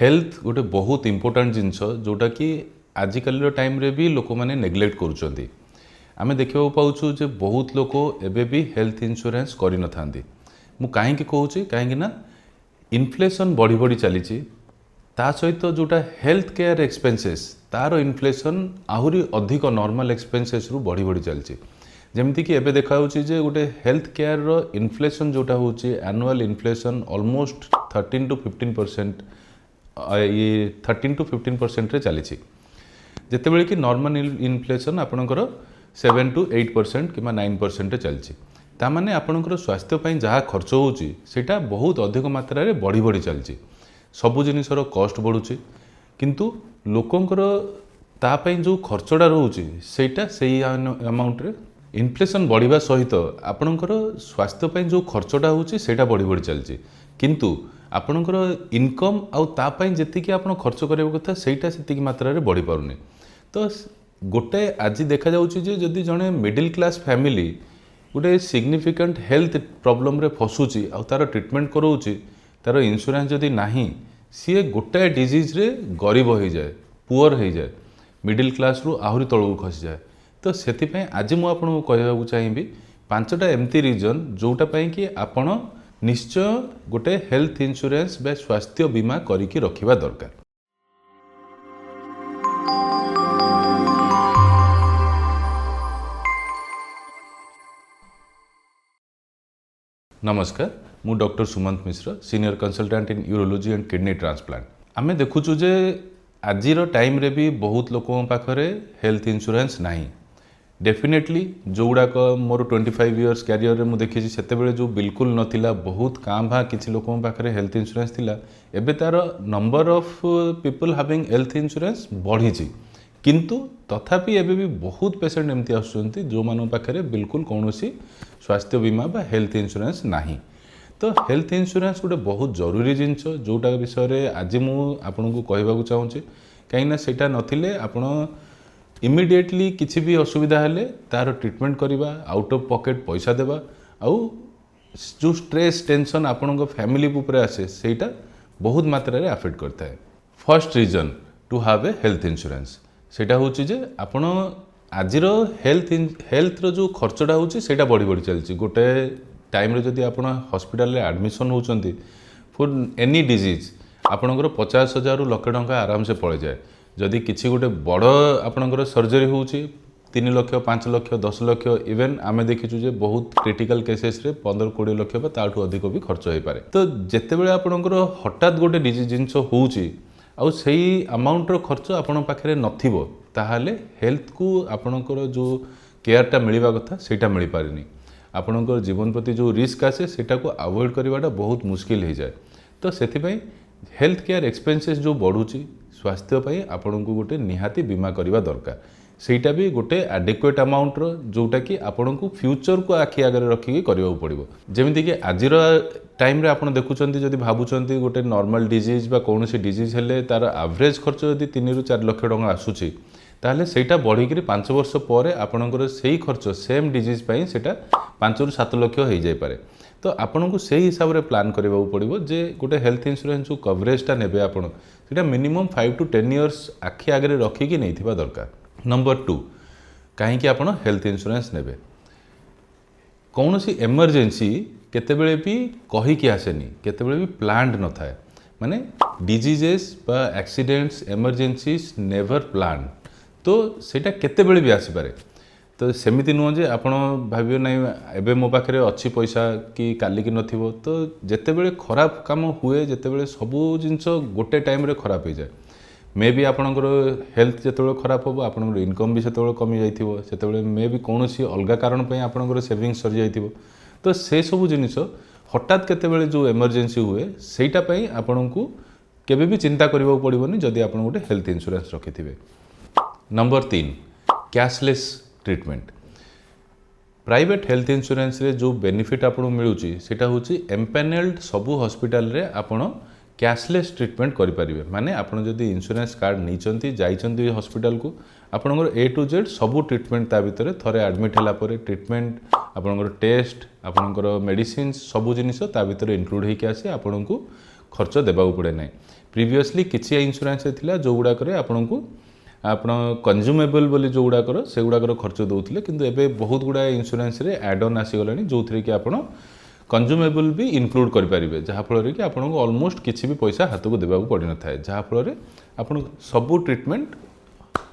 Health गोटे बहुत important जिनस जोटा कि आजिकल टाइम रे भी लोक मैंने नेग्लेक्ट करुँच आम देखा पाचु जे बहुत लोक एबे भी हेल्थ इंश्योरेंस करि न थांती मु कहीं कहूँ कहीं ना इन्फ्लेशन बढ़ी बढ़ी चली ता सहित जोटा हेल्थ केयर एक्सपेंसेस तार इन्फ्लेशन आहुरी अधिक नॉर्मल एक्सपेंसेस रु बढ़ी बढ़ी चलती जमती कि एबे देखा जे गोटे हेल्थ केयर रो इन्फ्लेशन जोटा होची एनुअल इन्फ्लेशन ऑलमोस्ट 13 to 15% ये 13 to 15% रे चली जितेबाला कि नॉर्मल इन्फ्लेशन आपणकर 7 to 8% कि 9% रे चलती तामाने आपणकर स्वास्थ्य पई जहाँ खर्च होची सेटा बहुत अधिक मात्रा रे बढ़ी बढ़ी चलती सबु जिनिसर कॉस्ट बढ़ुची किंतु लोकंकर ता पई जो खर्चटा रोची सेटा सेही अमाउंट रे इन्फ्लेशन बढ़िया सहित आपणकर स्वास्थ्य पई जो खर्चटा होची सेटा बढ़ी बढ़ी चलती किंतु आपणकर इनकम आउ ता पई जेतिकी आपण खर्च करबा कथा सेटा सेतिकी मात्रा रे बढ़ी पारुनी तो गोटे आज देखा जाउची जे जदि जणे मिडिल क्लास फैमिली गोटे सिग्निफिकेंट हेल्थ प्रॉब्लम रे फसुची आउ तार ट्रीटमेंट करोची तार इंश्योरेंस जदि नाही सी गोटे डिजीज रे गरीब हो जाए पुअर हो जाए मिडिल क्लास रु आहुरी तळु खसी जाए तो सेतिपई आज मु आपन कहबा चाहिबी पांचटा एमती रीजन जोटा पई कि आपण निश्चय गोटे हेल्थ इंश्योरेंस बे स्वास्थ्य बीमा करिकी रखिबा दरकार। नमस्कार मु doctor Sumant Mishra senior consultant in urology and kidney transplant आमे देखुछु जे आजिर टाइम रे भी बहुत लोकों पाखरे हेल्थ इंश्योरेंस नाही डेफिनेटली जो गुड़ाक मोर 25 इयर्स कैरियर रे मु देखी से जो बिल्कुल नथिला बहुत काम भा किसी लोकों पाखरे हेल्थ इंश्योरेंस थिला एबे तार number of people having health insurance बढ़ी किंतु तथापि एबे भी बहुत पेशेंट एमती आसुचंती जो मानो पाखरे बिल्कुल कौनसी स्वास्थ्य बीमा बा हेल्थ इंश्योरेंस नाही तो हेल्थ इंश्योरेंस गोटे बहुत जरूरी जिनस जोटा विषय रे आज मु आपनको कहबा चाहूँगी कहीं सेटा नथिले आपण इमिडिएटली किसी भी असुविधा हेले तार ट्रीटमेंट करवा आउट ऑफ पॉकेट पैसा देवा आउ जो स्ट्रेस टेंशन आपण फैमिली ऊपर आसे सेटा बहुत मात्रा रे अफेक्ट करता है। First reason to have a health insurance सेटा होची जे आपण आजिर हेल्थ रो जो खर्चटा होची सेटा बढ़ी बढ़ी चलची गोटे टाइम रे जदि आपण हॉस्पिटल रे एडमिशन होचंती फॉर एनी डिजीज आपणकर 50,000 रु लाख टंका आराम से पड़ जाए जदि किसी गोटे बड़ आपणकर सर्जरी होची 3 लाख 5 लाख 10 लाख इवेन आमे देखिछु जे बहुत क्रिटिकल केसेस रे 15-20 लाख बा ताठू अधिक भी खर्च होई पारे तो जेते बेले आपणकर हठात गोटे डिजीज जिंस होची आउ सही अमाउंट रो खर्च आपण पाखरे नथिबो ताहाले हेल्थ को आपणकर जो केयरटा मिलवा कथा सेटा मिल पारेनी आपणकर जीवन प्रति जो रिस्क आसे सेटा को अवॉइड करवाटा बहुत मुश्किल हो जाए तो सेथिपई हेल्थ केयर एक्सपेंसेस जो बढ़ुची स्वास्थ्य पई आपन को गोटे निहाती बीमा करवा दरकार सेटा भी गोटे एडिक्वेट अमाउंट रो जोटा कि आपन को फ्यूचर को आखि आगे रखिकी करबा पड़िबो जेमिति कि आजिर टाइम रे आपन देखुचंती जदि भाबुचंती गोटे नॉर्मल डिजीज बा कोनोसी डिजीज हेले तार एवरेज खर्च जदि 3 ରୁ 4 लाख टंका आसुची ताहले सेटा बढ़िकी 5 वर्ष पर आपणकर सही खर्च सेम डिजीज पई सेटा 5 ରୁ 7 लाख हो जाए पारे तो आपन को सही हिसाब रे प्लान करबा पड़िबो जे गोटे हेल्थ इंश्योरेंस जो कवरेजटा नेबे आपन सेटा मिनिमम 5 to 10 इयर्स आखि आगे रखिकी नैथिबा दरकार। नंबर 2 कहीं आपन हेल्थ इंश्योरेंस नेबे कौन सी इमरजेंसी केतेबेले भी कहीकि आसेनी केतेबेले भी प्लान्ड न थाए माने डिजीजेस बा एक्सीडेंट्स इमरजेंसीज नेवर प्लान तो सेटा केतेबेले भी आसी पारे तो सेमिति नुह जे आपण भाबियो नै एबे मो पाखरे अच्छी पैसा कि काली कि नथिबो तो जेतेबेले खराब काम हुए जेतेबेले सबु जिंस गोटे टाइम रे खराब हो जाए मे भी आपणकर हेल्थ जेतेबेले खराब होबो आपणकर इनकम भी सेतेबेले कमी जाइथिबो सेतेबेले मे भी कोनोसी अलगा कारण पई आपणकर सेविंग्स सर जाइथिबो तो से सबु जिनिस हठात केतेबेले जो इमरजेंसी हुए सेटा पई आपणको केबे भी चिंता करबा पड़िबोनी जदि आपण गोटे हेल्थ इंश्योरेंस रखिथिबे। Number 3 cashless treatment private health insurance रे जो बेनिफिट आपको मिलूची सेटा होची एम्पैनेल्ड सबू हॉस्पिटल रे आपण कैशलेस ट्रीटमेंट करि परिबे माने आपण जदि इंश्योरेंस कार्ड नीचंती जाइचंती हॉस्पिटल को आपणकर A to Z सबू ट्रीटमेंट ता भितर थरे एडमिट हला परे ट्रीटमेंट आपणकर टेस्ट आपणकर मेडिसिन सबू जिनिस ता भितर इंक्लूड होइके आसे आपणको खर्च देबा पड़े ना प्रीवियसली किसी इंश्योरेंस थिला जो गुड़ाक आपको आपण कंज्यूमेबल बोली जो गुड़ाकर से गुड़ाकर खर्च दौले किंतु एबे बहुत गुड़ा इंश्योरेंस रे एड ऑन आसीगला जो थे कि आप कंज्यूमेबल भी इनक्लूड करेंगे जहाँफल कि आपको ऑलमोस्ट किसी भी पैसा हाथ को देवाक पड़ न था जहाँफल आप सबू ट्रीटमेंट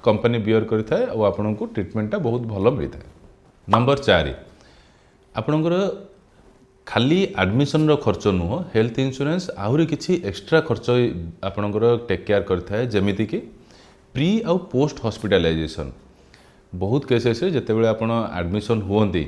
कंपनी बियर करें और आपन को ट्रीटमेंटा बहुत भल मिलता है। नंबर 4 आपणकर खाली एडमिशन रो खर्च नुह हेल्थ इंश्योरेंस आहरी किसी एक्स्ट्रा खर्च आपणकर टेक केयर करता है जमीती कि प्री आउ पोस्ट हॉस्पिटलाइजेशन बहुत केसेस जितेबाला आप एडमिशन हुई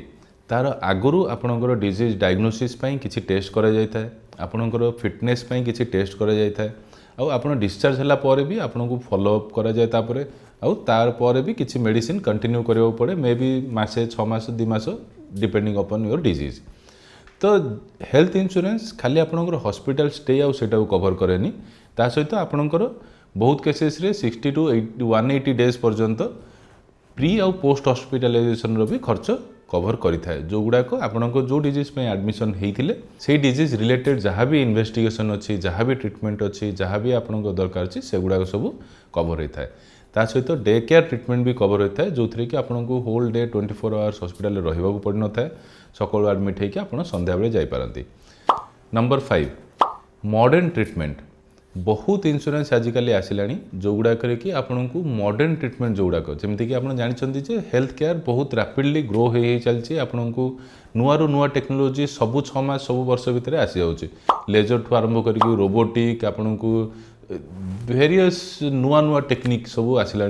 तार आगु आपणकर डिजीज डायग्नोसिस किसी टेस्ट करा जाता है आपणकर फिटनेस किसी टेस्ट करा जाता है आउ आपन डिस्चार्ज होला परे भी आपन को फॉलोअप करा जाए तापरे आउ तार परे भी किसी मेडिसिन कंटिन्यू करियो पड़े मे बी मासे 6 मास 2 मास डिपेंडिंग अपॉन योर डिजीज। तो हेल्थ इंश्योरेंस खाली आपनकर हॉस्पिटल स्टे आउ सेटा कवर करेनी ता सहित आपनकर बहुत केसेस रे 60 टू 180 डेज पर्यंत प्री आउ पोस्ट हॉस्पिटलाइजेशन रो भी खर्च कवर करें जो गुड़ाक आपको जो डिजीज में एडमिशन होते से डिजीज रिलेटेड जहाँ भी इन्वेस्टिगेशन अच्छी जहाँ भी ट्रीटमेंट अच्छी जहाँ भी आपको दरकार अच्छी से गुड़ाक सब कवर होता है ता सहित डे केयर ट्रीटमेंट भी कवर होता है जो थी कि आपको होल डे 24 आवर्स हॉस्पिटल रहा पड़ न था सकाल एडमिट होकर आप संध्या बेले जापारती। नंबर 5 मॉडर्न ट्रीटमेंट बहुत इंश्योरेंस आजिकल आसिला जो गुड़ाक कि आपन को मॉडर्न ट्रीटमेंट जो गुड़ाक जमीक आप जानते हेल्थ केयर बहुत रैपिडली ग्रो हो चलती आपन को नुआ रू नुआ टेक्नोलोजी सबू 6 मास सब वर्ष भितर आसी जाऊँगी लेजर ठू आरंभ करके रोबोटिक आपन को वेरियस नुआ नुआ टेक्निक सब आसिला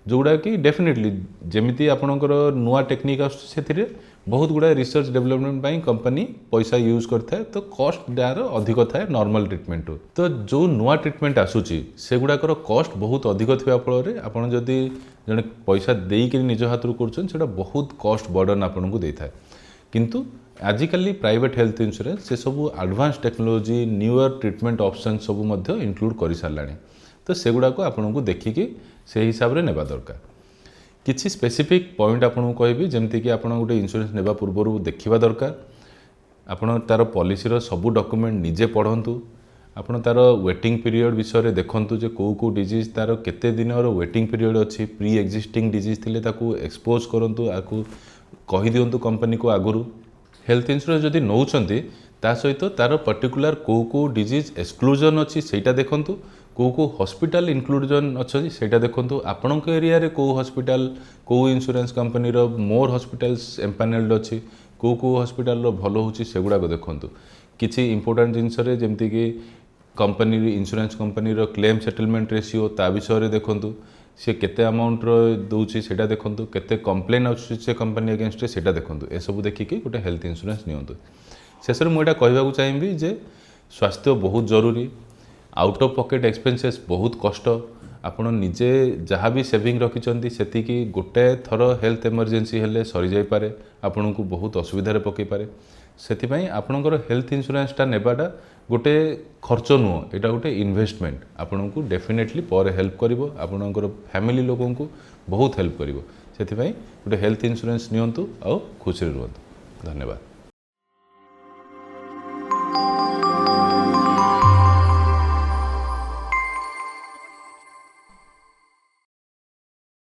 जोड़ा कि डेफिनेटली जमीती आपणकर नुआ टेक्निक आसुच्छे बहुत गुड़ा रिसर्च डेवलपमेंट कंपनी पैसा यूज करता है तो कॉस्ट डार अधिक थाए नॉर्मल ट्रीटमेंट तो जो नुआ ट्रीटमेंट आसूची से गुड़ाकर कॉस्ट बहुत अधिक थिबा फल आपन जदि जने पैसा देकी निज हाथ कर बहुत कॉस्ट बर्डन आपन को देता है किंतु आजिकली प्राइवेट हेल्थ इंश्योरेंस से सब advance technology newer treatment option सब इंक्लूड कर सारा तो से गुड़ाक आपन को देखिकी से हिसाब से नेबा दरकार किसी स्पेसिफिक पॉइंट आपको कहबी जमती कि आप गोटे इंश्योरेंस नेबा पूर्व देखा दरकार आपन तार पॉलिसी सबू डॉक्यूमेंट निजे पढ़ंतु आपन तार वेटिंग पीरियड विषय देखंतु जे को डिजीज तार केते दिन वेटिंग पीरियड अच्छी प्री एक्जिस्टिंग डिजीज थिले ताकू एक्सपोज करंतु आकू कहि दियंतु कंपनी को आगुरु हेल्थ इंश्योरेंस जदि नौचंती ता सहित तार पर्टिकुलर को डिजीज एक्सक्लूजन अच्छी सेटा देखंतु को हॉस्पिटल इंक्लूजन अच्छी सेटा देखंतु आपण एरिया रे को हॉस्पिटल को इंश्योरेंस कंपनी रो मोर हॉस्पिटल्स एम्पानेल्ड अच्छी को हॉस्पिटल रो भलो होची सेगुडा को देखंतु किछि इंपोर्टेंट जिनस रे जेमति कि कंपनी इंश्योरेंस कंपनी रो क्लेम सेटलमेंट रेशियो ता विषय रे देखंतु से केते अमाउंट रो दउची सेटा देखंतु केते कंप्लेन आछी से कंपनी अगेंस्ट सेटा देखंतु ए सब देखिके गोटे हेल्थ इंश्योरेंस नियंतु। शेष में मुझे कहवाक चाहिए जे स्वास्थ्य बहुत जरूरी आउट ऑफ पॉकेट एक्सपेंसेस बहुत कष्ट आपन निजे जहाँ भी सेविंग रखिंट से गोटे थर हेल्थ इमरजेंसी हेले सरी जाई पारे आपन को बहुत असुविधा पकई पारे से आपणकर हेल्थ इंश्योरेंसटा नेबाटा गोटे खर्च नुह यहाँ गोटे इन्वेस्टमेंट आपन को डेफिनेटली पर हेल्प करिवो आपणकर फैमिली लोगों को बहुत हेल्प करिवो से गोटे हेल्थ इंश्योरेंस नियंतु आ खुशी रुहतु। धन्यवाद।